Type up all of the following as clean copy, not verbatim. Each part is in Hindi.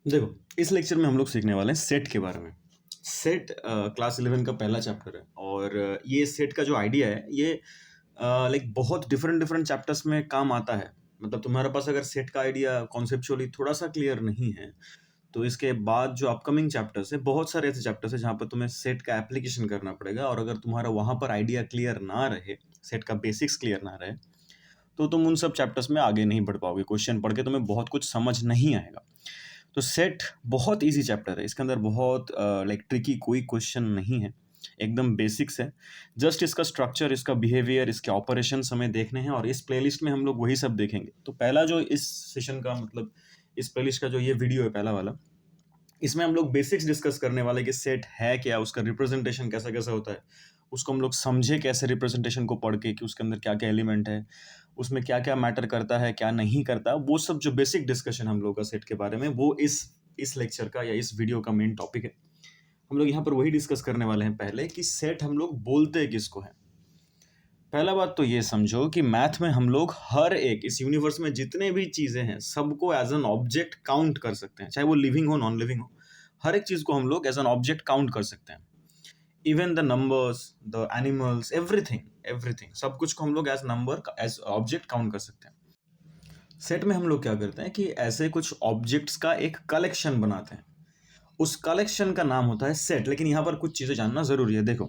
देखो, इस लेक्चर में हम लोग सीखने वाले हैं सेट के बारे में। सेट क्लास 11 का पहला चैप्टर है और ये सेट का जो आइडिया है ये लाइक बहुत डिफरेंट डिफरेंट चैप्टर्स में काम आता है। मतलब तुम्हारे पास अगर सेट का आइडिया कॉन्सेप्चुअली थोड़ा सा क्लियर नहीं है, तो इसके बाद जो अपकमिंग चैप्टर्स है, बहुत सारे ऐसे चैप्टर्स है जहाँ पर तुम्हें सेट का एप्लीकेशन करना पड़ेगा। और अगर तुम्हारा वहाँ पर आइडिया क्लियर ना रहे, सेट का बेसिक्स क्लियर ना रहे, तो तुम उन सब चैप्टर्स में आगे नहीं बढ़ पाओगे। क्वेश्चन पढ़ के तुम्हें बहुत कुछ समझ नहीं आएगा। तो सेट बहुत इजी चैप्टर है, इसके अंदर बहुत लाइक ट्रिकी कोई क्वेश्चन नहीं है, एकदम बेसिक्स है। जस्ट इसका स्ट्रक्चर, इसका बिहेवियर, इसके ऑपरेशंस हमें देखने हैं और इस प्लेलिस्ट में हम लोग वही सब देखेंगे। तो पहला जो इस सेशन का मतलब इस प्लेलिस्ट का जो ये वीडियो है पहला वाला, इसमें हम लोग बेसिक्स डिस्कस करने वाले कि सेट है क्या, उसका रिप्रेजेंटेशन कैसा कैसा होता है, उसको हम लोग समझे कैसे रिप्रेजेंटेशन को पढ़ के कि उसके अंदर क्या क्या एलिमेंट है, उसमें क्या क्या मैटर करता है, क्या नहीं करता। वो सब जो बेसिक डिस्कशन हम लोग का सेट के बारे में, वो इस लेक्चर का या इस वीडियो का मेन टॉपिक है। हम लोग यहाँ पर वही डिस्कस करने वाले हैं पहले कि सेट हम लोग बोलते किसको है। पहला बात तो ये समझो कि मैथ में हम लोग हर एक इस यूनिवर्स में जितने भी चीज़ें हैं सबको एज एन ऑब्जेक्ट काउंट कर सकते हैं, चाहे वो लिविंग हो नॉन लिविंग हो। हर एक चीज़ को हम लोग एज एन ऑब्जेक्ट काउंट कर सकते हैं। Even the numbers, the animals, everything everything, सब कुछ को हम लोग as number as object count कर सकते हैं। सेट में हम लोग क्या करते हैं कि ऐसे कुछ ऑब्जेक्ट्स का एक कलेक्शन बनाते हैं, उस कलेक्शन का नाम होता है सेट। लेकिन यहाँ पर कुछ चीज़ें जानना ज़रूरी है। देखो,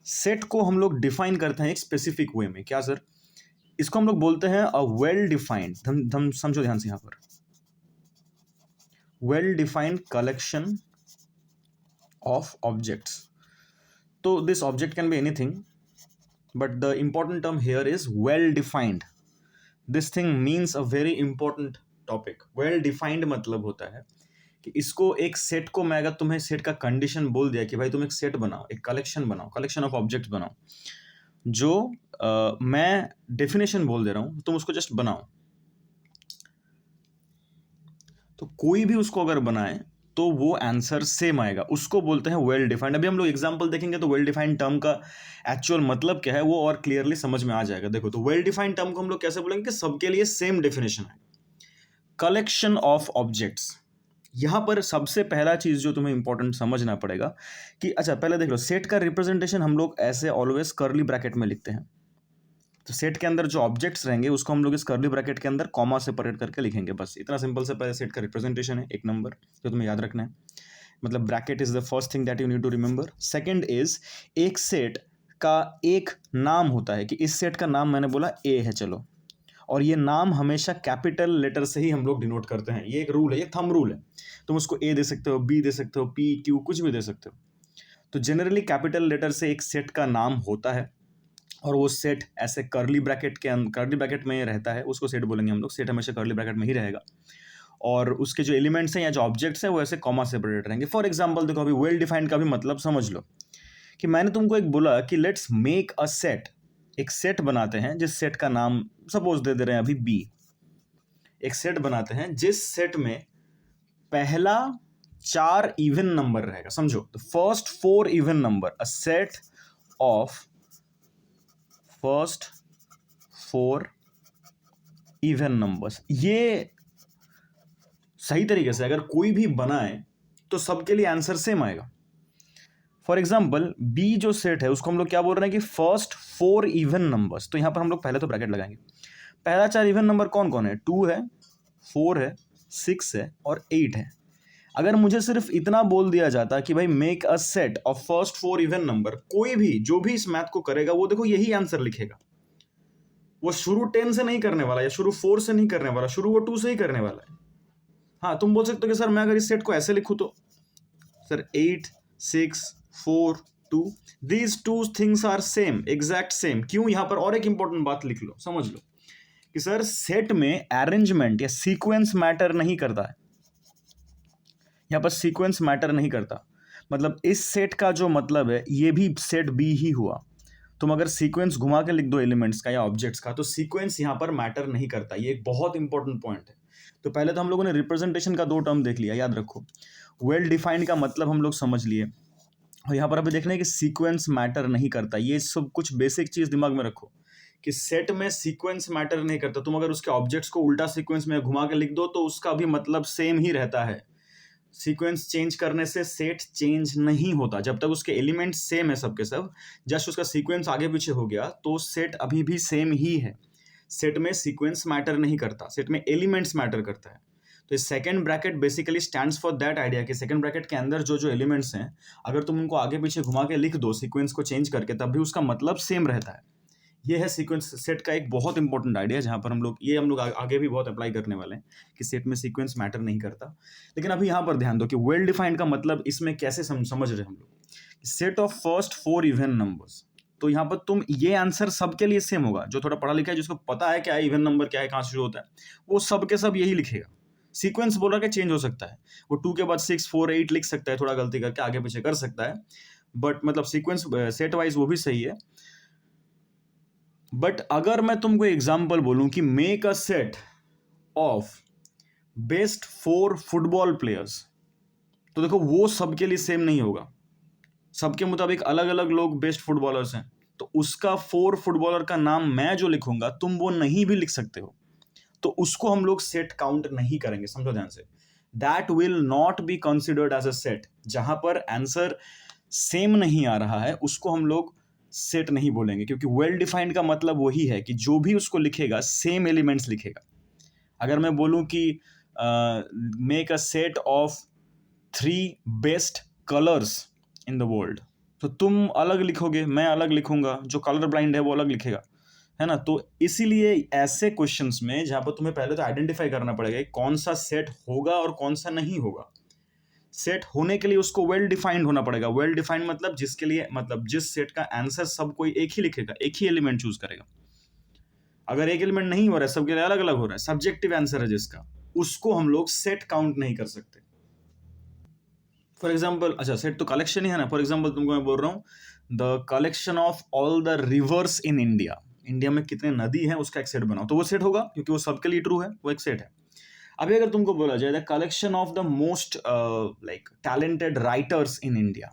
सेट को हम लोग डिफाइन करते हैं एक स्पेसिफिक वे में। क्या सर? इसको हम लोग बोलते हैं अ वेल डिफाइंड, हम समझो ध्यान से, यहाँ पर well defined collection of objects. तो this object can be anything, but the important term here is well defined. This thing means a very important topic. Well defined मतलब होता है कि इसको एक सेट को, मैं अगर तुम्हें सेट का कंडीशन बोल दिया कि भाई तुम एक सेट बनाओ, एक कलेक्शन बनाओ, कलेक्शन ऑफ ऑब्जेक्ट्स बनाओ, जो मैं डेफिनेशन बोल दे रहा हूं, तुम उसको जस्ट बनाओ। तो कोई भी उसको अगर बनाए तो वो आंसर सेम आएगा, उसको बोलते हैं वेल डिफाइंड। अभी हम लोग एग्जांपल देखेंगे तो वेल डिफाइंड टर्म का एक्चुअल मतलब क्या है वो और क्लियरली समझ में आ जाएगा। देखो, तो वेल डिफाइंड टर्म को हम लोग कैसे बोलेंगे कि सबके लिए सेम डेफिनेशन है। कलेक्शन ऑफ ऑब्जेक्ट्स, यहां पर सबसे पहला चीज जो तुम्हें इंपॉर्टेंट समझना पड़ेगा कि अच्छा पहले देख लो, सेट का रिप्रेजेंटेशन हम लोग ऐसे ऑलवेज कर्ली ब्रैकेट में लिखते हैं। तो सेट के अंदर जो ऑब्जेक्ट्स रहेंगे उसको हम लोग इस कर्ली ब्रैकेट के अंदर कॉमा सेपरेट करके लिखेंगे। बस इतना सिंपल से पहले सेट का रिप्रेजेंटेशन है, एक नंबर जो तुम्हें याद रखना है। मतलब bracket is the first thing that you need to remember. Second is, एक सेट का एक नाम होता है कि इस सेट का नाम मैंने बोला ए है, चलो, और ये नाम हमेशा कैपिटल लेटर से ही हम लोग डिनोट करते हैं। ये एक रूल है, ये थंब रूल है। तुम उसको ए दे सकते हो, बी दे सकते हो, पी, क्यू, कुछ भी दे सकते हो। तो जनरली कैपिटल लेटर से एक सेट का नाम होता है और वो सेट ऐसे कर्ली ब्रैकेट में रहता है, उसको सेट बोलेंगे हम लोग। सेट हमेशा कर्ली ब्रैकेट में ही रहेगा और उसके जो एलिमेंट्स हैं या जो ऑब्जेक्ट्स हैं वो ऐसे कॉमा सेपरेट रहेंगे। फॉर एग्जाम्पल देखो, अभी वेल डिफाइंड का भी मतलब समझ लो कि मैंने तुमको एक बोला कि लेट्स मेक अ सेट, एक सेट बनाते हैं जिस सेट का नाम सपोज दे रहे हैं अभी बी। एक सेट बनाते हैं जिस सेट में पहला 4 इवन नंबर रहेगा। समझो, the first 4 even number, a set of first 4 even numbers. ये सही तरीके से अगर कोई भी बनाए तो सबके लिए आंसर सेम आएगा। फॉर एग्जाम्पल, बी जो सेट है उसको हम लोग क्या बोल रहे हैं कि फर्स्ट 4 इवन नंबर्स। तो यहां पर हम लोग पहले तो ब्रैकेट लगाएंगे। पहला 4 इवन नंबर कौन कौन है? 2 है, 4 है, 6 है और 8 है। अगर मुझे सिर्फ इतना बोल दिया जाता कि भाई make a set of first 4 even number, कोई भी जो भी इस मैथ को करेगा वो देखो यही आंसर लिखेगा। वो शुरू 10 से नहीं करने वाला या शुरू 4 से नहीं करने वाला, शुरू वो 2 से ही करने वाला है। हाँ, तुम बोल सकते हो कि सर मैं अगर इस सेट को ऐसे लिखूं तो sir 8, 6, 4, 2, these two things are same, exact same. क्यों? यहां पर और एक इंपॉर्टेंट बात लिख लो, समझ लो कि सर सेट में अरेंजमेंट या सीक्वेंस मैटर नहीं करता है। यहां पर सीक्वेंस मैटर नहीं करता। मतलब इस सेट का जो मतलब है ये भी सेट बी ही हुआ। तुम अगर सीक्वेंस घुमा के लिख दो एलिमेंट्स का या ऑब्जेक्ट्स का तो सीक्वेंस यहां पर मैटर नहीं करता। ये एक बहुत इंपॉर्टेंट पॉइंट है। तो पहले तो हम लोगों ने रिप्रेजेंटेशन का 2 टर्म देख लिया, याद रखो। वेल डिफाइंड का मतलब हम लोग समझ लिए और यहां पर अभी देख रहे हैं कि सीक्वेंस मैटर नहीं करता। ये सब कुछ बेसिक चीज दिमाग में रखो कि सेट में सीक्वेंस मैटर नहीं करता। तुम अगर उसके ऑब्जेक्ट्स को उल्टा सीक्वेंस में घुमा के लिख दो तो उसका भी मतलब सेम ही रहता है। सीक्वेंस चेंज करने से सेट चेंज नहीं होता जब तक उसके एलिमेंट सेम है सबके सब। जस्ट उसका सीक्वेंस आगे पीछे हो गया तो सेट अभी भी सेम ही है। सेट में सीक्वेंस मैटर नहीं करता, सेट में एलिमेंट्स मैटर करता है। तो इस second bracket basically stands for that idea कि सेकंड ब्रैकेट के अंदर जो जो एलिमेंट्स हैं अगर तुम उनको आगे पीछे घुमा के लिख दो सीक्वेंस को चेंज करके, तब भी उसका मतलब सेम रहता है। ये है सीक्वेंस सेट का एक बहुत इंपॉर्टेंट आइडिया, जहाँ पर हम लोग आगे भी बहुत अप्लाई करने वाले हैं कि सेट में सीक्वेंस मैटर नहीं करता। लेकिन अभी यहाँ पर ध्यान दो कि वेल डिफाइंड का मतलब इसमें कैसे समझ रहे हम लोग। Set of first 4 even numbers, तो यहाँ पर तुम ये आंसर सबके लिए सेम होगा। जो थोड़ा पढ़ा लिखा है, जिसको पता है क्या है इवन नंबर क्या है, कहाँ से शुरू होता है, वो सबके सब यही लिखेगा। सीक्वेंस बोल रहा है चेंज हो सकता है, वो 2 के बाद 6 4 8 लिख सकता है, थोड़ा गलती करके आगे पीछे कर सकता है, बट मतलब सीक्वेंस सेट वाइज वो भी सही है। बट अगर मैं तुमको एग्जांपल बोलूं कि make a set of best 4 football players, तो देखो वो सबके लिए सेम नहीं होगा। सबके मुताबिक अलग अलग लोग बेस्ट फुटबॉलर्स हैं, तो उसका 4 फुटबॉलर का नाम मैं जो लिखूंगा तुम वो नहीं भी लिख सकते हो, तो उसको हम लोग सेट काउंट नहीं करेंगे। समझो ध्यान से, that will not be considered as a set. जहां पर आंसर सेम नहीं आ रहा है उसको हम लोग सेट नहीं बोलेंगे, क्योंकि वेल डिफाइंड का मतलब वही है कि जो भी उसको लिखेगा सेम एलिमेंट्स लिखेगा। अगर मैं बोलूं कि make a set of 3 best colours in the world, तो तुम अलग लिखोगे, मैं अलग लिखूंगा, जो कलर ब्लाइंड है वो अलग लिखेगा, है ना। तो इसीलिए ऐसे क्वेश्चंस में जहां पर तुम्हें पहले तो आइडेंटिफाई करना पड़ेगा कि कौन सा सेट होगा और कौन सा नहीं होगा। सेट होने के लिए उसको वेल डिफाइंड होना पड़ेगा। वेल डिफाइंड मतलब जिसके लिए, मतलब जिस सेट का आंसर सब कोई एक ही लिखेगा, एक ही एलिमेंट चूज करेगा। अगर एक एलिमेंट नहीं हो रहा है, सबके लिए अलग अलग हो रहा है, सब्जेक्टिव आंसर है जिसका, उसको हम लोग सेट काउंट नहीं कर सकते। फॉर एग्जाम्पल, अच्छा सेट तो कलेक्शन ही है ना। फॉर एग्जाम्पल तुमको मैं बोल रहा हूँ the collection of all the reverse in India, India में कितने नदी हैं उसका एक सेट बनाओ, तो वो सेट होगा क्योंकि वो सबके लिए ट्रू है, वो एक सेट है। अभी अगर तुमको बोला जाए the collection of the most like talented writers in India,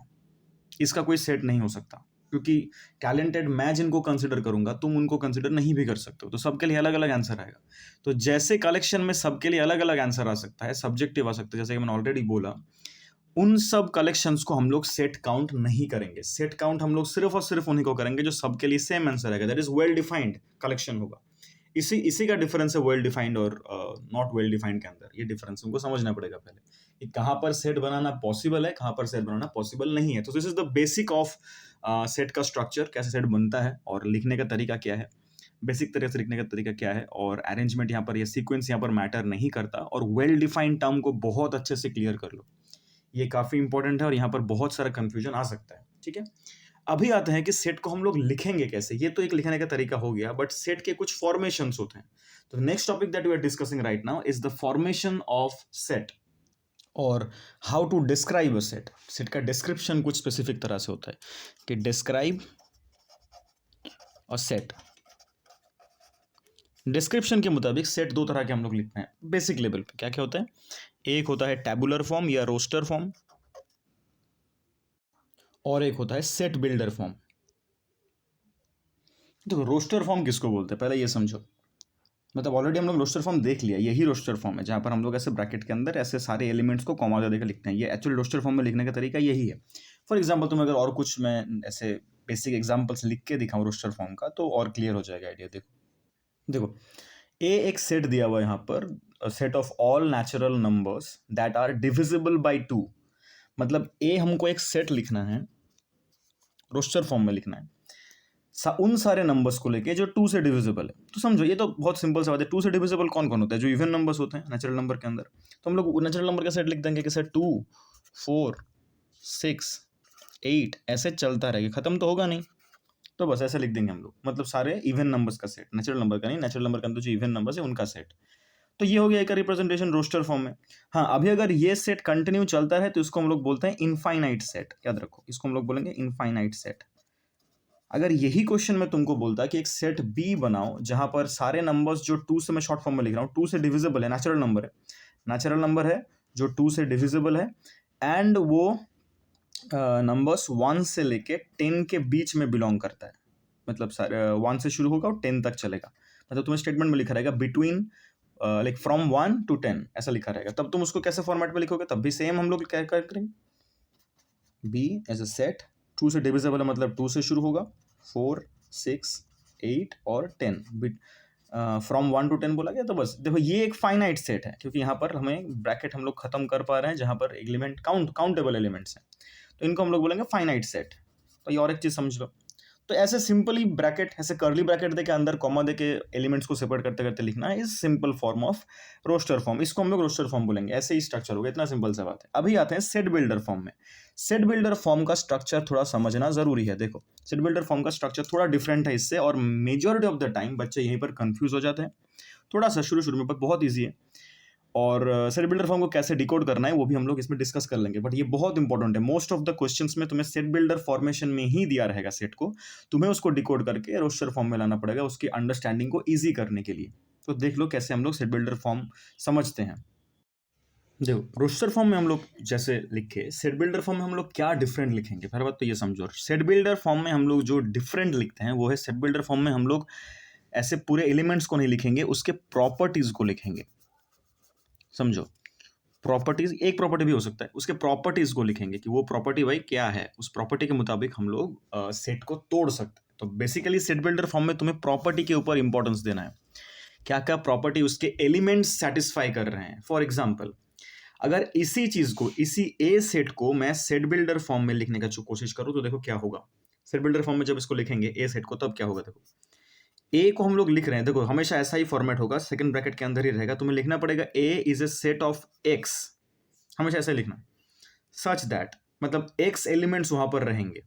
इसका कोई सेट नहीं हो सकता, क्योंकि टैलेंटेड मैं जिनको कंसिडर करूंगा तुम उनको कंसिडर नहीं भी कर सकते हो, तो सबके लिए अलग अलग आंसर आएगा। तो जैसे कलेक्शन में सबके लिए अलग अलग आंसर आ सकता है, सब्जेक्टिव आ सकता है, जैसे कि मैंने ऑलरेडी बोला, उन सब कलेक्शंस को हम लोग सेट काउंट नहीं करेंगे। सेट काउंट हम लोग सिर्फ और सिर्फ उन्हीं को करेंगे जो सबके लिए सेम आंसर आएगा, that is well defined collection होगा। इसी का डिफरेंस है वेल डिफाइंड और नॉट वेल डिफाइंड के अंदर। ये डिफरेंस हमको समझना पड़ेगा पहले कि कहाँ पर सेट बनाना पॉसिबल है, कहाँ पर सेट बनाना पॉसिबल नहीं है। तो this is the basic of set का स्ट्रक्चर, कैसे सेट बनता है और लिखने का तरीका क्या है, बेसिक तरह से लिखने का तरीका क्या है, और अरेंजमेंट यहाँ पर, ये सीक्वेंस यहाँ पर मैटर नहीं करता। और वेल डिफाइंड टर्म को बहुत अच्छे से क्लियर कर लो, ये काफ़ी इंपॉर्टेंट है और यहाँ पर बहुत सारा कंफ्यूजन आ सकता है। ठीक है, अभी आते हैं कि सेट को हम लोग लिखेंगे कैसे। ये तो एक लिखने का तरीका हो गया, बट सेट के कुछ फॉर्मेशंस होते हैं। तो next topic that we are discussing right now is the formation of set और how to describe a set. Set का डिस्क्रिप्शन कुछ स्पेसिफिक तरह से होता है कि डिस्क्राइब अ सेट। डिस्क्रिप्शन के मुताबिक सेट 2 तरह के हम लोग लिखते हैं बेसिक लेवल पे। क्या क्या होता है, एक होता है टैबुलर फॉर्म या रोस्टर फॉर्म, और एक होता है सेट बिल्डर फॉर्म। देखो रोस्टर फॉर्म किसको बोलते हैं पहले ये समझो। मतलब ऑलरेडी हम लोग रोस्टर फॉर्म देख लिया, यही रोस्टर फॉर्म है जहाँ पर हम लोग ऐसे ब्रैकेट के अंदर ऐसे सारे एलिमेंट्स को कॉमा दे देकर लिखते हैं। ये एक्चुअली रोस्टर फॉर्म में लिखने का तरीका यही है। फॉर एग्जाम्पल तुम्हें अगर और कुछ मैं ऐसे बेसिक एग्जाम्पल्स लिख के दिखाऊँ रोस्टर फॉर्म का, तो और क्लियर हो जाएगा आइडिया। देखो ए एक सेट दिया हुआ है यहाँ पर, set of all natural numbers that are divisible by 2। मतलब ए हमको एक सेट लिखना है, रोस्टर फॉर्म में लिखना है उन सारे नंबर्स को लेके जो 2 से डिविजिबल है। तो समझो ये तो बहुत सिंपल सा बात है। 2 से डिविजिबल कौन कौन होता है, जो इवन नंबर्स होते हैं नेचुरल नंबर के अंदर। तो हम लोग नेचुरल नंबर का सेट लिख देंगे कि सेट 2 4 6 8 ऐसे चलता रहेगा, खत्म तो होगा नहीं, तो बस ऐसे लिख देंगे हम लोग। मतलब सारे इवन नंबर्स का सेट, नेचुरल नंबर का नहीं, नेचुरल नंबर के अंदर जो इवन नंबर्स है उनका सेट। तो ये हो गया एक रिप्रेजेंटेशन रोस्टर फॉर्म में। हाँ, अभी अगर ये सेट कंटिन्यू चलता है तो इसको हम लोग बोलते हैं इनफाइनाइट सेट। याद रखो, इसको हम लोग बोलेंगे इनफाइनाइट सेट। अगर यही क्वेश्चन में तुमको बोलता है कि एक सेट बी बनाओ जहां पर सारे नंबर्स जो 2 से, मैं शॉर्ट फॉर्म में लिख रहा हूँ, 2 से डिविजिबल है, नेचुरल नंबर है जो 2 से डिविजिबल है, एंड वो नंबर्स 1 से लेके 10 के बीच में बिलोंग करता है। मतलब 1 से शुरू होगा और 10 तक चलेगा। मतलब तुम्हें स्टेटमेंट में लिखा रहेगा बिटवीन लाइक फ्रॉम 1 to 10 ऐसा लिखा रहेगा, तब तुम उसको कैसे फॉर्मेट में लिखोगे, तब भी सेम हम लोग क्या करेंगे, बी एज अ सेट, 2 से डिविजिबल है मतलब 2 से शुरू होगा, 4 6 8 और 10 फ्रॉम 1 to 10 बोला गया। तो बस देखो ये एक फाइनाइट सेट है, क्योंकि यहाँ पर हमें ब्रैकेट हम लोग खत्म कर पा रहे हैं जहाँ पर एलिमेंट काउंटेबल एलिमेंट्स हैं, तो इनको हम लोग बोलेंगे फाइनाइट सेट। तो ये और एक चीज़ समझ लो, तो ऐसे सिंपली ब्रैकेट, ऐसे कर्ली ब्रैकेट दे के अंदर कॉमा दे के एलिमेंट्स को सेपरेट करते करते लिखना is simple form of roster form, इसको हम लोग रोस्टर फॉर्म बोलेंगे। ऐसे ही स्ट्रक्चर होगा, इतना सिंपल सा बात है। अभी आते हैं सेट बिल्डर फॉर्म में। सेट बिल्डर फॉर्म का स्ट्रक्चर थोड़ा समझना जरूरी है। देखो सेट बिल्डर फॉर्म का स्ट्रक्चर थोड़ा डिफरेंट है इससे, और मेजॉरिटी ऑफ द टाइम बच्चे यहीं पर कंफ्यूज हो जाते हैं थोड़ा सा शुरू में, पर बहुत ईजी है। और सेट बिल्डर फॉर्म को कैसे डिकोड करना है वो भी हम लोग इसमें डिस्कस कर लेंगे, बट ये बहुत इंपॉर्टेंट है। मोस्ट ऑफ द क्वेश्चंस में तुम्हें सेट बिल्डर फॉर्मेशन में ही दिया रहेगा सेट को, तुम्हें उसको डिकोड करके रोस्टर फॉर्म में लाना पड़ेगा उसकी अंडरस्टैंडिंग को ईजी करने के लिए। तो देख लो कैसे हम लोग सेट बिल्डर फॉर्म समझते हैं। देखो रोस्टर फॉर्म में हम लोग जैसे लिखे, सेट बिल्डर फॉर्म में हम लोग क्या डिफरेंट लिखेंगे, पहले बात तो ये समझो। सेट बिल्डर फॉर्म में हम लोग जो डिफरेंट लिखते हैं वो है, सेट बिल्डर फॉर्म में हम लोग ऐसे पूरे एलिमेंट्स को नहीं लिखेंगे, उसके प्रॉपर्टीज को लिखेंगे। समझो, प्रॉपर्टीज, एक प्रॉपर्टी भी हो सकता है, उसके प्रॉपर्टीज को लिखेंगे कि वो प्रॉपर्टी भाई क्या है, उस प्रॉपर्टी के मुताबिक हम लोग सेट को तोड़ सकते हैं। तो बेसिकली सेट बिल्डर फॉर्म में तुम्हें प्रॉपर्टी के ऊपर इंपॉर्टेंस देना है, क्या क्या प्रॉपर्टी उसके एलिमेंट्स सेटिस्फाई कर रहे हैं। फॉर एग्जाम्पल, अगर इसी चीज को, इसी ए सेट को मैं सेट बिल्डर फॉर्म में लिखने का कोशिश करूं तो देखो क्या होगा। सेट बिल्डर फॉर्म में जब इसको लिखेंगे ए सेट को, तब क्या होगा, देखो ए को हम लोग लिख रहे हैं, देखो हमेशा ऐसा ही फॉर्मेट होगा, सेकंड ब्रैकेट के अंदर ही रहेगा। तुम्हें लिखना पड़ेगा A is a set of x, हमेशा ऐसा लिखना, सच दैट, मतलब एक्स एलिमेंट्स वहां पर रहेंगे।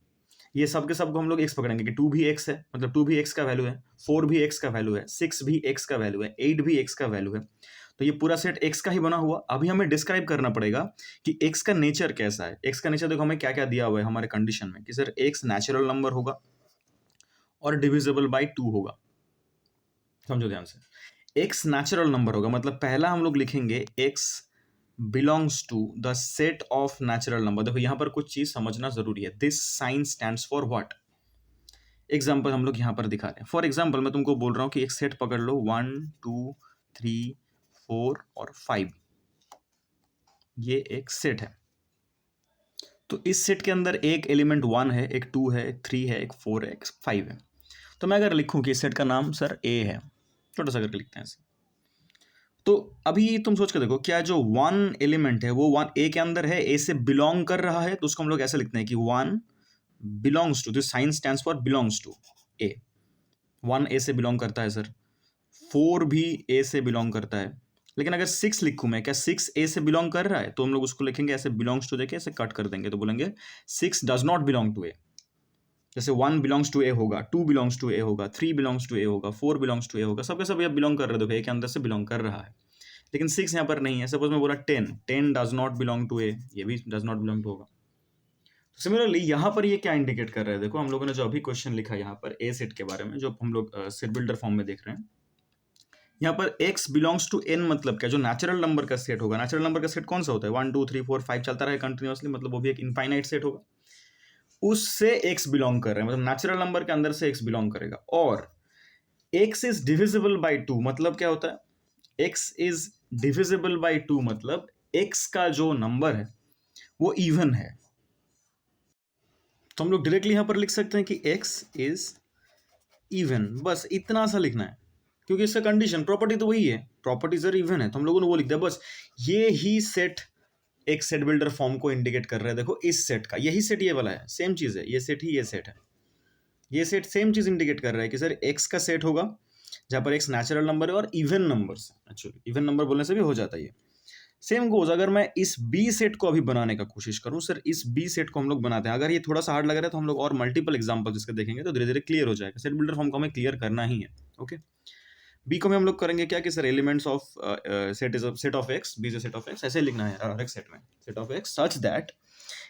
ये सब के सब को हम लोग एक्स पकड़ेंगे कि 2 भी एक्स है, मतलब 2 भी एक्स का वैल्यू है, 4 भी एक्स का वैल्यू है, 6 भी एक्स का वैल्यू है, 8 भी एक्स का वैल्यू है। तो ये पूरा सेट एक्स का ही बना हुआ। अभी हमें डिस्क्राइब करना पड़ेगा कि एक्स का नेचर कैसा है। एक्स का नेचर देखो हमें क्या क्या दिया हुआ है हमारे कंडीशन में, कि सर एक्स नेचुरल नंबर होगा और डिविजिबल बाई 2 होगा। समझो ध्यान से, एक्स नेचुरल नंबर होगा, मतलब पहला हम लोग लिखेंगे x belongs to the set of natural number. देखो यहां पर कुछ चीज समझना जरूरी है, this sign stands for what. Example हम लोग यहां पर दिखा रहे हैं। फॉर एग्जाम्पल मैं तुमको बोल रहा हूं कि एक सेट पकड़ लो 1 2 3 4 और 5, ये एक सेट है। तो इस सेट के अंदर एक एलिमेंट 1 है, एक 2 है, एक 3 है, एक 4 है, एक 5 है। तो मैं अगर लिखूं कि इस सेट का नाम सर ए है, छोटा सा करके लिखते हैं इसे। तो अभी तुम सोच कर देखो, क्या जो 1 एलिमेंट है वो 1 ए के अंदर है, ए से बिलोंग कर रहा है, तो उसको हम लोग ऐसे लिखते हैं कि 1 belongs to, this sign stands for belongs to A. 1 A से बिलोंग करता है सर, 4 भी ए से बिलोंग करता है। लेकिन अगर 6 लिखूं मैं, क्या 6 ए से बिलोंग कर रहा है, तो हम लोग उसको लिखेंगे ऐसे, बिलोंग्स टू देके ऐसे कट कर देंगे, तो बोलेंगे 6 डज नॉट बिलोंग टू ए। जैसे 1 बिलोंग्स टू ए होगा, 2 बिलोंग्स टू ए होगा, 3 बिलोंग्स टू ए होगा, 4 बिलोंग्स टू ए होगा, सबके सब ये बिलोंग कर रहे हो, देखो ए के अंदर से बिलोंग कर रहा है। लेकिन 6 यहाँ पर नहीं है। सपोज मैं बोला 10 डज नॉट बिलोंग टू ए, ये भी डज नॉट बिलोंग टू होगा। सिमिलरली यहाँ पर ये क्या इंडिकेट कर रहा है, देखो हम लोगों ने जो अभी क्वेश्चन लिखा यहाँ पर ए सेट के बारे में, जो हम लोग सेट बिल्डर फॉर्म में देख रहे हैं, यहाँ पर x बिलोंग्स टू n मतलब क्या, जो नेचुरल नंबर का सेट होगा। नेचुरल नंबर का सेट कौन सा होता है, 1 2 3 4 5 चलता रहे कंटिन्यूअसली, मतलब वो भी एक इनफाइनाइट सेट होगा, उससे x बिलोंग कर रहे हैं, मतलब नेचुरल नंबर के अंदर से x बिलोंग करेगा। और x इज डिविजिबल बाई 2 मतलब क्या होता है, x इज डिविजिबल बाई 2 मतलब x का जो नंबर है वो इवन है। तो हम लोग डायरेक्टली यहां पर लिख सकते हैं कि x इज इवन, बस इतना सा लिखना है, क्योंकि इसका कंडीशन, प्रॉपर्टी तो वही है, प्रॉपर्टी सर इवन है, तो हम लोगों ने वो लिख दिया बस। ये ही सेट एक सेट बिल्डर फॉर्म को इंडिकेट कर रहा है। देखो इस सेट का यही सेट ये वाला है, सेम चीज है, ये सेट ही ये सेट है, ये सेट सेम चीज इंडिकेट कर रहा है कि सर एक्स का सेट होगा जहां पर एक्स नेचुरल नंबर है और even numbers, actually even number बोलने से भी हो जाता है ये। सेम गोज अगर मैं इस बी सेट को अभी बनाने का कोशिश करूं, सर इस बी सेट को हम लोग बनाते हैं, अगर ये थोड़ा सा हार्ड लग रहा है तो हम लोग और मल्टीपल एग्जांपल्स इसके देखेंगे तो धीरे धीरे क्लियर हो जाएगा। सेट बिल्डर फॉर्म को हमें क्लियर करना ही है। ओके, बी को हम लोग करेंगे क्या कि sir elements of set is set of x, B is a set of x, ऐसे लिखना है हर एक सेट में, set of x such that.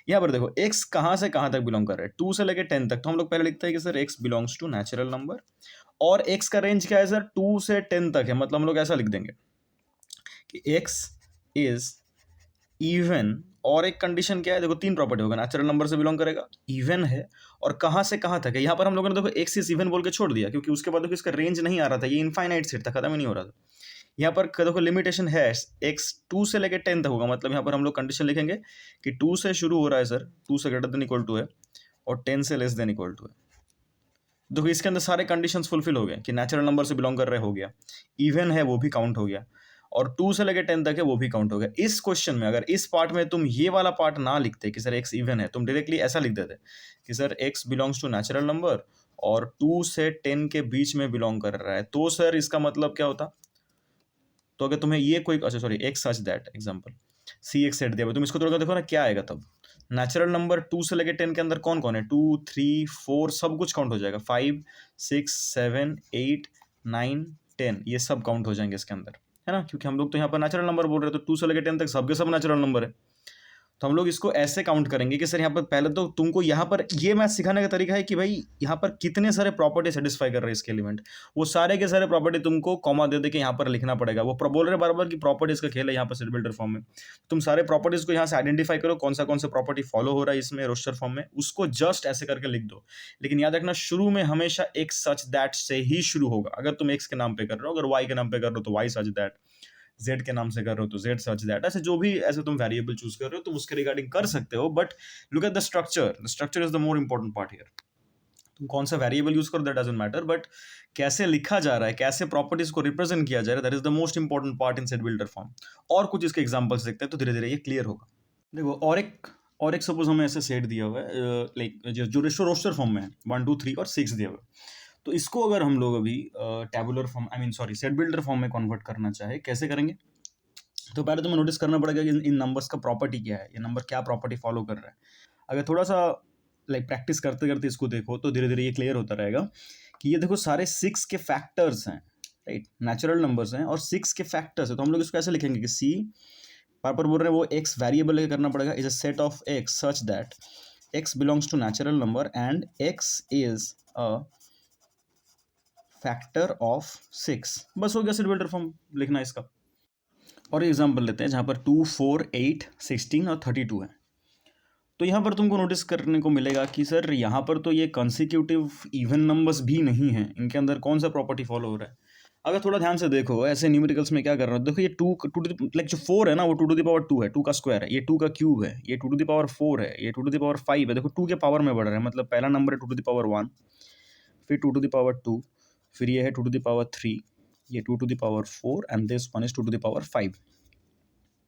यहाँ पर देखो x कहाँ से कहाँ तक बिलोंग कर रहा है, 2 से लेकर 10 तक, तो हम लोग पहले लिखते हैं कि sir x belongs to natural number, और x का रेंज क्या है सर, 2 से 10 तक है, मतलब हम लोग ऐसा लिख देंगे कि x इज इवन। और एक कंडीशन क्या है, देखो 3 प्रॉपर्टी होगा, नेचुरल नंबर से बिलोंग करेगा, इवन है, और कहाँ से कहाँ तक है। यहाँ पर हम लोगों ने देखो x इज इवन बोल के छोड़ दिया, क्योंकि उसके बाद देखो इसका रेंज नहीं आ रहा था, ये इनफाइनाइट सेट था, खत्म ही नहीं हो रहा था। यहाँ पर देखो लिमिटेशन है, एक्स 2 से लेकर 10 तक होगा, मतलब यहाँ पर हम लोग कंडीशन लिखेंगे कि 2 से शुरू हो रहा है सर, 2 से ग्रेटर देन इक्वल टू है और 10 से लेस देन इक्वल टू है। देखो इसके अंदर सारे कंडीशंस फुलफिल हो गए कि नेचुरल नंबर से बिलोंग कर रहे हो गया, इवन है वो भी काउंट हो गया, और 2 से लेकर 10 तक है वो भी काउंट हो गया। इस क्वेश्चन में अगर इस पार्ट में तुम ये वाला पार्ट ना लिखते कि सर एक्स इवन है, तुम डायरेक्टली ऐसा लिख देते कि sir x belongs to natural number और 2 से 10 के बीच में बिलोंग कर रहा है, तो सर इसका मतलब क्या होता? तो अगर तुम्हें ये कोई, अच्छा sorry, x such that example see x set दिया हुआ, तुम इसको तोड़कर देखो ना क्या आएगा तब। नेचुरल नंबर 2 से लेकर 10 के अंदर कौन कौन है? 2 3 4 सब कुछ काउंट हो जाएगा, 5 6 7 8 9 10 ये सब काउंट हो जाएंगे इसके अंदर, है ना, क्योंकि हम लोग तो यहाँ पर नेचुरल नंबर बोल रहे हैं, तो 2 से लेकर 10 तक सबके सब नेचुरल नंबर है। तो हम लोग इसको ऐसे काउंट करेंगे कि सर यहाँ पर पहले तो तुमको यहाँ पर ये मैथ सिखाने का तरीका है कि भाई यहाँ पर कितने सारे प्रॉपर्टी सेटिस्फाई कर रहे हैं इसके एलिमेंट, वो सारे के सारे प्रॉपर्टी तुमको कॉमा दे दे के यहाँ पर लिखना पड़ेगा। वो बोल रहे बार बार कि प्रॉपर्टीज का खेल है यहाँ पर सेट बिल्डर फॉर्म में, तुम सारे प्रॉपर्टीज को यहाँ से आइडेंटिफाई करो कौन सा प्रॉपर्टी फॉलो हो रहा है इसमें रोस्टर फॉर्म में, उसको जस्ट ऐसे करके लिख दो। लेकिन याद रखना शुरू में हमेशा एक सच दैट से ही शुरू होगा। अगर तुम एक्स के नाम पे कर रहे हो, अगर वाई के नाम पे कर रहे हो तो वाई सच दैट, जेड के नाम से कर रहे हो तो जेड सच दैट, ऐसे जो भी ऐसे तुम वेरिएबल चूज कर रहे हो तुम उसके रिगार्डिंग कर सकते हो, but look at the structure is the more important part here. तुम कौन सा वेरिएबल यूज करो दैट डजंट मैटर, बट कैसे लिखा जा रहा है, कैसे प्रॉपर्टीज को रिप्रेजेंट किया जा रहा है, that is the most important part in set builder form. और कुछ इसके एग्जांपल्स देखते हैं तो धीरे धीरे ये क्लियर होगा। देखो और एक सपोज हमें ऐसे सेट दिया हुआ है, लाइक जो रोस्टर फॉर्म में है 1 2 3 और 6 दिया हुआ है, तो इसको अगर हम लोग अभी tabular form sorry set builder form में कन्वर्ट करना चाहे, कैसे करेंगे? तो पहले तुम्हें नोटिस करना पड़ेगा कि इन नंबर्स का प्रॉपर्टी क्या है, ये नंबर क्या प्रॉपर्टी फॉलो कर रहा है। अगर थोड़ा सा लाइक प्रैक्टिस करते करते इसको देखो तो धीरे धीरे ये क्लियर होता रहेगा कि ये देखो सारे 6 के फैक्टर्स हैं, राइट, नेचुरल नंबर्स हैं और 6 के फैक्टर्स है। तो हम लोग इसको ऐसे लिखेंगे कि सी पर बोल रहे हैं वो एक्स वेरिएबल लेके करना पड़ेगा, is a set of x such that x belongs to natural number and x is a factor of 6। बस हो गया सेट बिल्डर फॉर्म लिखना इसका। और एग्जाम्पल लेते हैं जहाँ पर 2 4 8 16 और 32 है। तो यहाँ पर तुमको नोटिस करने को मिलेगा कि सर यहाँ पर तो ये कंसिक्यूटिव इवन नंबर्स भी नहीं हैं, इनके अंदर कौन सा प्रॉपर्टी फॉलो हो रहा है। अगर थोड़ा ध्यान से देखो ऐसे न्यूमेरिकल्स में क्या कर रहा है, देखो ये 2 लाइक जो 4 है ना वो 2 टू द पावर 2 है, 2 का स्क्वायर है, ये 2 का क्यूब है, ये 2 टू द पावर 4 है, ये 2 टू द पावर 5 है। देखो 2 के पावर में बढ़ रहा है, मतलब पहला नंबर है 2 टू द पावर 1, फिर 2 टू द पावर 2, फिर ये है 2 टू द पावर 3, ये 2 to the power 4 and this one is 2 to the power 5।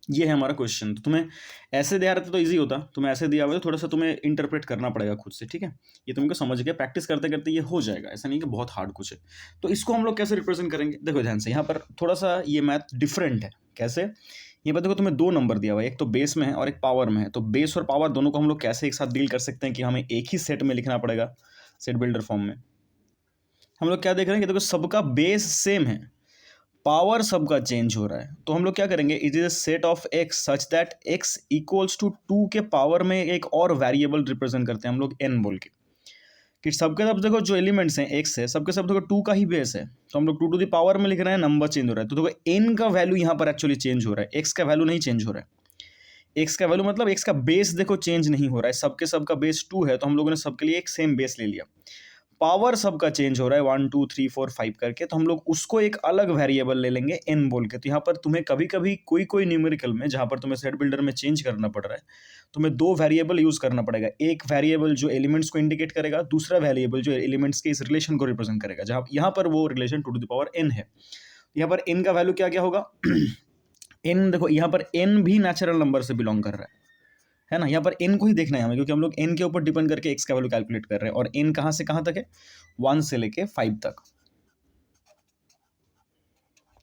ये है हमारा क्वेश्चन। तो तुम्हें ऐसे दिया रहता तो इजी होता, तुम्हें ऐसे दिया हुआ तो थोड़ा सा तुम्हें इंटरप्रेट करना पड़ेगा खुद से, ठीक है। ये तुमको समझ गया, प्रैक्टिस करते करते ये हो जाएगा, ऐसा नहीं कि बहुत हार्ड कुछ है। तो इसको हम लोग कैसे रिप्रेजेंट करेंगे, देखो ध्यान से, यहाँ पर थोड़ा सा ये मैथ डिफरेंट है। कैसे? ये पर देखो तुम्हें 2 नंबर दिया हुआ है, एक तो बेस में है और एक पावर में है। तो बेस और पावर दोनों को हम लोग कैसे एक साथ डील कर सकते हैं कि हमें एक ही सेट में लिखना पड़ेगा सेट बिल्डर फॉर्म में। हम लोग क्या देख रहे हैं कि देखो सबका बेस सेम है, पावर सबका चेंज हो रहा है। तो हम लोग क्या करेंगे, it is a set of x such that x equals to 2 के पावर में एक और वेरिएबल रिप्रेजेंट करते हैं हम लोग एन बोल के, कि सबके सब देखो जो एलिमेंट्स हैं एक्स है, सबके सब देखो 2 का ही बेस है, तो हम लोग 2 टू द पावर में लिख रहे हैं, नंबर चेंज हो रहा है। तो देखो एन का वैल्यू यहाँ पर एक्चुअली चेंज हो रहा है, एक्स का वैल्यू नहीं चेंज हो रहा है। एक्स का वैल्यू मतलब एक्स का बेस देखो चेंज नहीं हो रहा है, सबके सबका बेस 2 है, तो हम लोगों ने सबके लिए एक सेम बेस ले लिया। पावर सबका चेंज हो रहा है 1 2 3 4 5 करके, तो हम लोग उसको एक अलग वेरिएबल ले लेंगे एन बोल के। तो यहाँ पर तुम्हें कभी कभी कोई न्यूमेरिकल में जहाँ पर तुम्हें सेट बिल्डर में चेंज करना पड़ रहा है, तुम्हें 2 वेरिएबल यूज करना पड़ेगा। एक वेरिएबल जो एलिमेंट्स को इंडिकेट करेगा, दूसरा वेरिएबल जो एलिमेंट्स के इस रिलेशन को रिप्रेजेंट करेगा, जहाँ यहाँ पर वो relation 2 to the power n है। यहाँ पर एन का वैल्यू क्या क्या होगा एन देखो यहाँ पर एन भी नेचुरल नंबर से बिलोंग कर रहा है ना। यहाँ पर n को ही देखना है हमें, क्योंकि हम लोग n के ऊपर डिपेंड करके x का वैल्यू कैलकुलेट कर रहे हैं। और n कहाँ से कहाँ तक है, 1 से लेके 5 तक।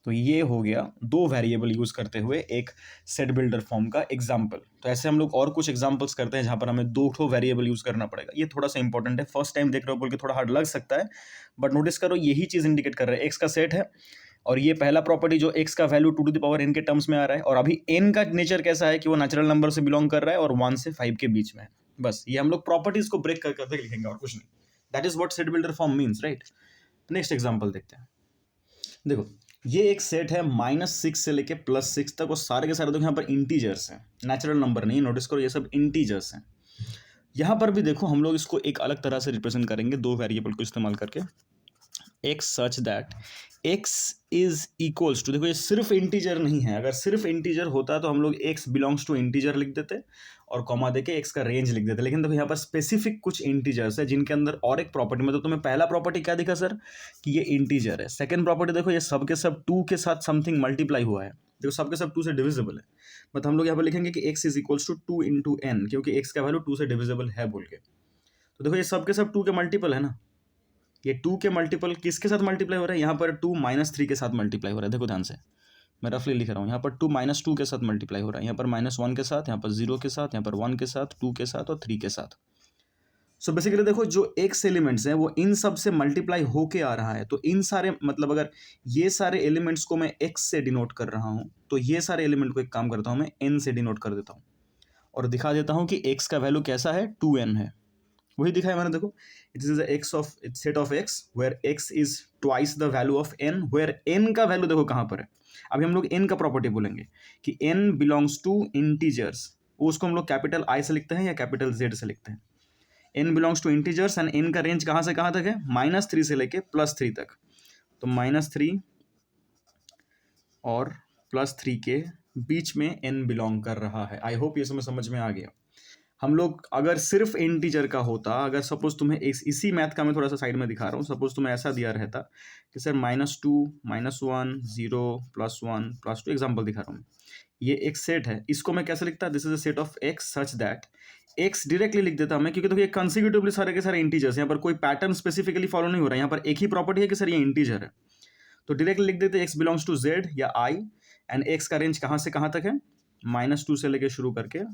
तो ये हो गया 2 वेरिएबल यूज करते हुए एक सेट बिल्डर फॉर्म का एग्जाम्पल। तो ऐसे हम लोग और कुछ एग्जाम्पल्स करते हैं जहाँ पर हमें 2 वेरिएबल यूज करना पड़ेगा। ये थोड़ा सा इंपॉर्टेंट है, फर्स्ट टाइम देख रहे हो बोल के थोड़ा हार्ड लग सकता है, बट नोटिस करो यही चीज इंडिकेट कर रहा है, एक्स का सेट है और ये पहला प्रॉपर्टी जो x का value 2 to the power n के टर्म्स में आ रहा है, और अभी n का नेचर कैसा है कि वो नेचुरल नंबर से बिलोंग कर रहा है और 1 से 5 के बीच में है। बस ये हम लोग प्रॉपर्टीज को ब्रेक कर करके लिखेंगे और कुछ नहीं। That is what set builder form means, right. Next example देखते हैं। देखो ये एक सेट है -6 से लेके +6 तक, और सारे के सारे देखो यहाँ पर इंटीजर्स हैं, नेचुरल नंबर नहीं। नोटिस करो ये सब इंटीजर्स हैं। यहाँ पर भी देखो हम लोग इसको एक अलग तरह से रिप्रेजेंट करेंगे 2 वेरिएबल को इस्तेमाल करके। x such that x is equals to, देखो ये सिर्फ इंटीजर नहीं है, अगर सिर्फ इंटीजर होता तो हम लोग x बिलोंग्स टू इंटीजर लिख देते और कॉमा देके x का रेंज लिख देते, लेकिन देखो यहाँ पर स्पेसिफिक कुछ इंटीजर्स है जिनके अंदर और एक प्रॉपर्टी, मतलब तुम्हें पहला प्रॉपर्टी क्या दिखा सर कि ये इंटीजर है, सेकंड प्रॉपर्टी देखो ये सब के सब 2 के साथ समथिंग मल्टीप्लाई हुआ है, देखो सब के सब 2 से डिविजिबल है, बट हम लोग यहाँ पर लिखेंगे कि x is equals to 2 into n, क्योंकि x का वैल्यू 2 से डिविजिबल है बोल के, तो देखो ये सब के सब 2 के मल्टीपल है ना, ये 2 के मल्टीपल किसके साथ मल्टीप्लाई हो रहा है, यहाँ पर 2 माइनस 3 के साथ मल्टीप्लाई हो रहा है, देखो ध्यान से मैं रफली लिख रहा हूँ, यहाँ पर 2 माइनस 2 के साथ मल्टीप्लाई हो रहा है, यहाँ पर -1 के साथ, यहाँ पर 0 के साथ, यहाँ पर 1 के साथ, 2 के साथ और 3 के साथ। सो बेसिकली देखो जो x एलिमेंट्स हैं वो इन सब से मल्टीप्लाई होके आ रहा है, तो इन सारे मतलब अगर ये सारे एलिमेंट्स को मैं x से डिनोट कर रहा हूँ तो ये सारे एलिमेंट को एक काम करता हूँ मैं n से डिनोट कर देता हूँ और दिखा देता हूँ कि x का वैल्यू कैसा है 2n है, वही दिखाया मैंने, देखो it is x of set of x where x is twice the value of n, where n का वैल्यू देखो कहाँ पर है, अभी हम लोग n का प्रॉपर्टी बोलेंगे कि n बिलोंग्स टू इंटीजर्स, उसको हम लोग कैपिटल I से लिखते हैं या कैपिटल Z से लिखते हैं, n belongs to integers and n का रेंज कहाँ से कहाँ तक है, -3 से लेके +3 तक, तो -3 और +3 के बीच में n बिलोंग कर रहा है। आई होप ये समझ में आ गया। हम लोग अगर सिर्फ इंटीजर का होता, अगर सपोज तुम्हें इसी मैथ का मैं थोड़ा सा साइड में दिखा रहा हूँ, सपोज तुम्हें ऐसा दिया रहता कि सर -2 -1 0 +1 +2, एग्जाम्पल दिखा रहा हूँ, ये एक सेट है, इसको मैं कैसे लिखता, this is a set of x such that x directly लिख देता मैं, क्योंकि देखिए कंसेक्यूटिवली सारे के सारे इंटीजर्स, यहाँ पर कोई पैटर्न स्पेसिफिकली फॉलो नहीं हो रहा है, यहाँ पर एक ही प्रॉपर्टी है कि सर ये इंटीजर है, तो डायरेक्टली लिख देते x बिलोंग्स टू z या I एंड x का रेंज कहाँ से कहाँ तक है, -2 से लेके शुरू करके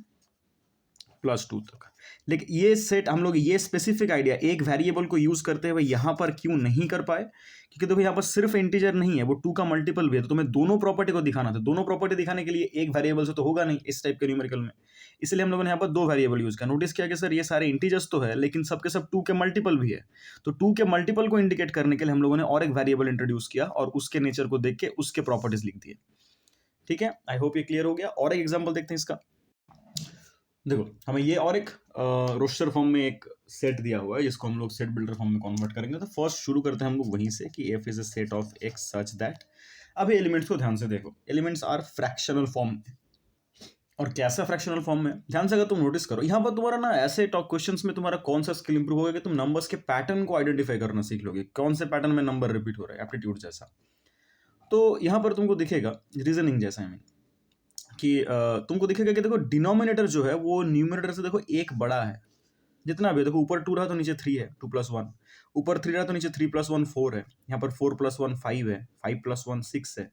+2 तक। लेकिन ये सेट हम लोग ये स्पेसिफिक आइडिया एक वेरिएबल को यूज करते हुए यहाँ पर क्यों नहीं कर पाए, क्योंकि देखो यहाँ पर सिर्फ इंटीजर नहीं है, वो 2 का मल्टीपल भी है, तो तुम्हें दोनों प्रॉपर्टी को दिखाना था, दोनों प्रॉपर्टी दिखाने के लिए एक वेरिएबल से तो होगा नहीं इस टाइप के न्यूमेरिकल में, इसलिए हम लोगों ने यहाँ पर 2 वेरिएबल यूज किया। नोटिस किया कि सर ये सारे इंटीजर्स तो है लेकिन सबके सब 2 के मल्टीपल भी है, तो 2 के मल्टीपल को इंडिकेट करने के लिए हम लोगों ने और एक वेरिएबल इंट्रोड्यूस किया और उसके नेचर को देख के उसके प्रॉपर्टीज लिख दिए। ठीक है, आई होप ये क्लियर हो गया। और एक एग्जाम्पल देखते हैं इसका, देखो हमें ये और एक रोस्टर फॉर्म में एक सेट दिया हुआ है जिसको हम लोग सेट बिल्डर फॉर्म में कन्वर्ट करेंगे। तो फर्स्ट शुरू करते हैं हम लोग वहीं से कि f is a set of x such that, अभी एलिमेंट्स को ध्यान से देखो, एलिमेंट्स आर फ्रैक्शनल फॉर्म में, और कैसा फ्रैक्शनल फॉर्म में, ध्यान से अगर तुम नोटिस करो यहाँ पर तुम्हारा ना ऐसे टॉक क्वेश्चंस में तुम्हारा कौन सा स्किल इंप्रूव होगा कि तुम नंबर्स के पैटर्न को आइडेंटिफाई करना सीख लोगे, कौन से पैटर्न में नंबर रिपीट हो रहा है, एप्टीट्यूड जैसा। तो यहाँ पर तुमको दिखेगा रीजनिंग जैसा है कि तुमको दिखेगा कि देखो डिनोमिनेटर जो है वो न्यूमरेटर से देखो एक बड़ा है, जितना भी है, देखो ऊपर 2 रहा तो नीचे 3 है, 2 + 1, ऊपर 3 रहा तो नीचे 3 + 1 4 है, यहाँ पर 4 + 1 5 है, 5 + 1 6 है,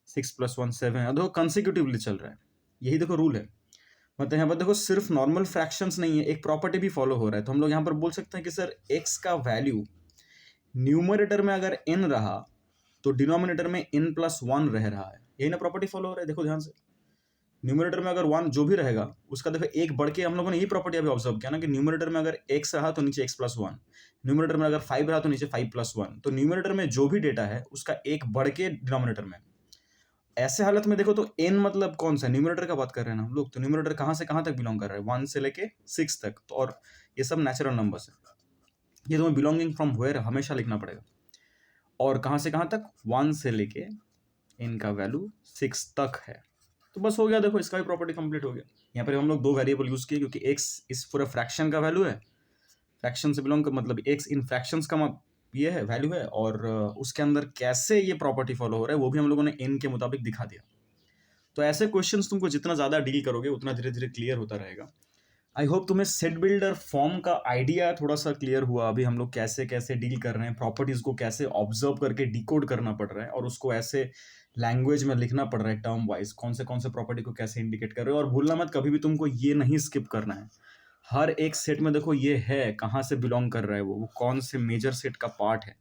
6 + 1 7 है, देखो कंसेक्यूटिवली चल रहा है, यही देखो रूल है। मतलब यहाँ पर देखो सिर्फ नॉर्मल फ्रैक्शंस नहीं है, एक प्रॉपर्टी भी फॉलो हो रहा है, तो हम लोग यहाँ पर बोल सकते हैं कि सर x का वैल्यू न्यूमरेटर में अगर n रहा तो डिनोमिनेटर में n+1 रह रहा है, यही ना प्रॉपर्टी फॉलो हो रहा है। देखो ध्यान से, न्यूमरेटर में अगर 1 जो भी रहेगा उसका देखो एक बढ़ के, हम लोगों ने यही प्रॉपर्टी अभी ऑब्जर्व किया ना कि न्यूमरेटर में अगर x रहा तो नीचे x+1, न्यूमरेटर में अगर 5 रहा तो नीचे 5+1, तो न्यूमरेटर में जो भी डेटा है उसका एक बढ़ के डिनोमिनेटर में। ऐसे हालत में देखो तो n मतलब कौन सा, न्यूमरेटर का बात कर रहे हैं ना हम लोग, तो न्यूमरेटर कहाँ से कहाँ तक बिलोंग कर रहा है, 1 से लेके 6 तक, तो और ये सब नेचुरल नंबर्स है, ये तुम्हें बिलोंगिंग फ्रॉम वेयर हमेशा लिखना पड़ेगा, और कहाँ से कहाँ तक, 1 से लेके n का वैल्यू 6 तक है। तो बस हो गया, देखो इसका भी प्रॉपर्टी कंप्लीट हो गया। यहाँ पर हम लोग 2 वेरिएबल यूज किए क्योंकि x इस पूरा फ्रैक्शन का वैल्यू है, फ्रैक्शन से बिलोंग कर मतलब x इन फ्रैक्शंस का ये है वैल्यू है, और उसके अंदर कैसे ये प्रॉपर्टी फॉलो हो रहा है वो भी हम लोगों ने n के मुताबिक दिखा दिया। तो ऐसे क्वेश्चंस तुमको जितना ज़्यादा डील करोगे उतना धीरे धीरे क्लियर होता रहेगा। आई होप तुम्हें सेट बिल्डर फॉर्म का आइडिया थोड़ा सा क्लियर हुआ, अभी हम लोग कैसे कैसे डील कर रहे हैं, प्रॉपर्टीज को कैसे ऑब्जर्व करके डिकोड करना पड़ रहा है और उसको ऐसे लैंग्वेज में लिखना पड़ रहा है टर्म वाइज, कौन से प्रॉपर्टी को कैसे इंडिकेट कर रहे हो। और भूलना मत कभी भी तुमको ये नहीं स्किप करना है, हर एक सेट में देखो ये है कहाँ से बिलोंग कर रहा है, वो कौन से मेजर सेट का पार्ट है,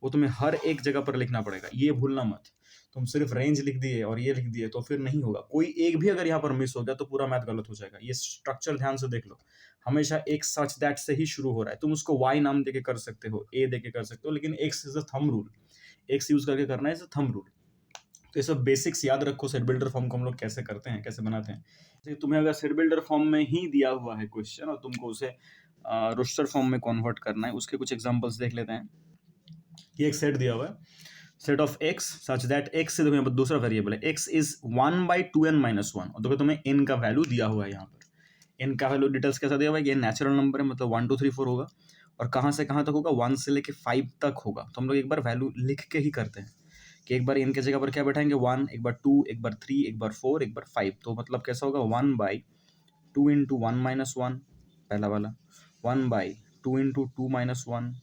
वो तुम्हें हर एक जगह पर लिखना पड़ेगा, ये भूलना मत। तुम सिर्फ रेंज लिख दिए और ये लिख दिए तो फिर नहीं होगा, कोई एक भी अगर यहाँ पर मिस हो गया तो पूरा मैथ गलत हो जाएगा। ये स्ट्रक्चर ध्यान से देख लो, हमेशा एक सच दैट से ही शुरू हो रहा है, तुम उसको वाई नाम देके कर सकते हो, ए देके कर सकते हो, लेकिन x is a thumb rule, x use करके करना है इज अ थंब रूल। तो ये सब बेसिक्स याद रखो, सेट बिल्डर फॉर्म को हम लोग कैसे करते हैं, कैसे बनाते हैं। जैसे तुम्हें अगर सेट बिल्डर फॉर्म में ही दिया हुआ है क्वेश्चन और तुमको उसे रोस्टर फॉर्म में कन्वर्ट करना है, उसके कुछ एग्जांपल्स देख लेते हैं। ये एक सेट दिया हुआ है, set of x such that x से तुम्हें दूसरा वेरिएबल है, एक्स इज 1/2n-1, और देखो तुम्हें n का वैल्यू दिया हुआ है यहाँ पर। n का वैल्यू डिटेल्स कैसा दिया हुआ है कि नेचुरल नंबर है, मतलब 1 2 3 4 होगा, और कहाँ से कहाँ तक होगा, 1 से लेके 5 तक होगा। तो हम लोग एक बार वैल्यू लिख के ही करते हैं कि एक बार n के जगह पर क्या बैठाएंगे, 1, एक बार 2, एक बार 3, एक बार 4, एक बार 5। तो मतलब कैसा होगा, 1/2 इंटू 1-1, पहला वाला, 1/2 इंटू 2-1,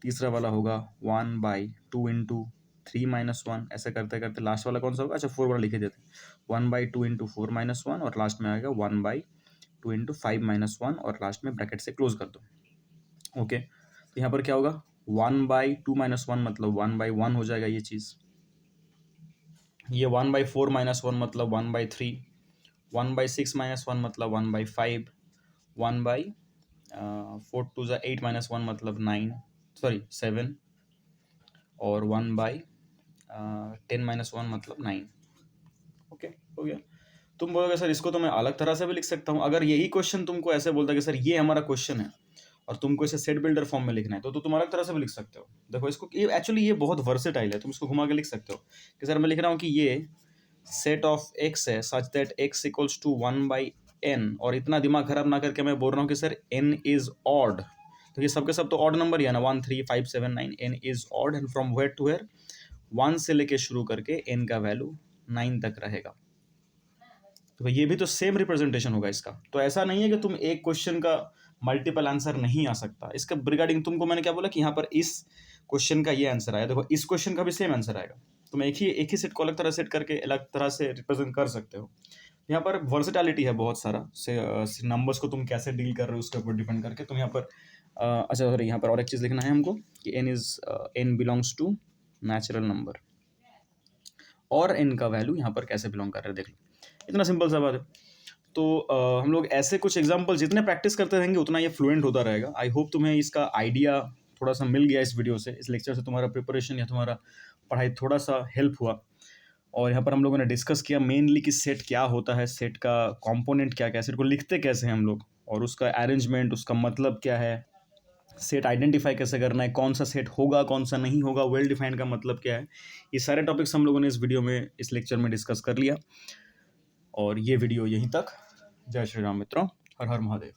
तीसरा वाला होगा 1/2 इंटू 3-1, ऐसे करते करते लास्ट वाला कौन सा होगा, अच्छा 4 वाला लिखे देते हैं, 1/2 इंटू 4-1, और लास्ट में आएगा 1/2 इंटू 5-1, और लास्ट में ब्रैकेट से क्लोज कर दो। ओके, तो यहाँ पर क्या होगा, 1/2-1 मतलब 1/1 हो जाएगा ये चीज़, ये 1/4-1 मतलब 1/3, 1/6-1 मतलब 1/5, 1/4 2 ज़ा 8-1 मतलब 9, सॉरी 7, और 1/10-1 मतलब 9। ओके, हो गया। तुम बोलोगे सर इसको तो मैं अलग तरह से भी लिख सकता हूँ। अगर यही क्वेश्चन तुमको ऐसे बोलता है कि सर ये हमारा क्वेश्चन है और तुमको इसे सेट बिल्डर फॉर्म में लिखना है, तो तुम अलग तरह से भी लिख सकते हो। देखो इसको, ये एक्चुअली ये बहुत वर्सेटाइल है, तुम इसको घुमा के लिख सकते हो कि सर मैं लिख रहा हूँ कि ये सेट ऑफ एक्स है such that x equals to 1/n, और इतना दिमाग खराब ना करके मैं बोल रहा हूँ कि सर n इज ऑड। तो ये सबके सब तो ऑड नंबर ही है ना, 1 3 5 7 9, n is odd, and from where to where, 1 से लेके शुरू करके n का वैल्यू 9 तक रहेगा। तो ये भी तो सेम रिप्रेजेंटेशन होगा इसका। तो ऐसा नहीं है कि तुम एक क्वेश्चन का मल्टीपल आंसर नहीं आ सकता। इसका रिगार्डिंग तुमको मैंने क्या बोला कि यहाँ पर इस क्वेश्चन का ये आंसर आया, देखो इस क्वेश्चन का भी सेम आंसर आएगा। तुम एक ही सेट को अलग तरह सेट करके अलग तरह से रिप्रेजेंट कर सकते हो। यहाँ पर वर्सेटैलिटी है बहुत सारा से नंबर्स को तुम कैसे डील कर रहे हो उसके ऊपर डिपेंड करके। तुम यहाँ पर अच्छा सॉरी, यहाँ पर और एक चीज़ लिखना है हमको कि n belongs to natural number, और n का वैल्यू यहाँ पर कैसे बिलोंग कर रहा है देख लो, इतना सिंपल सा बात है। तो हम लोग ऐसे कुछ एग्जाम्पल जितने प्रैक्टिस करते रहेंगे उतना ये फ्लुएंट होता रहेगा। आई होप तुम्हें इसका आइडिया थोड़ा सा मिल गया इस वीडियो से, इस लेक्चर से तुम्हारा प्रिपरेशन या तुम्हारा पढ़ाई थोड़ा सा हेल्प हुआ। और यहाँ पर हम लोगों ने डिस्कस किया मेनली कि सेट क्या होता है, सेट का कंपोनेंट क्या क्या है, सेट को लिखते कैसे हैं हम लोग, और उसका अरेंजमेंट, उसका मतलब क्या है, सेट आइडेंटिफाई कैसे करना है, कौन सा सेट होगा कौन सा नहीं होगा, वेल डिफाइंड का मतलब क्या है। ये सारे टॉपिक्स हम लोगों ने इस वीडियो में, इस लेक्चर में डिस्कस कर लिया। और ये वीडियो यहीं तक। जय श्री राम मित्रों, हर हर महादेव।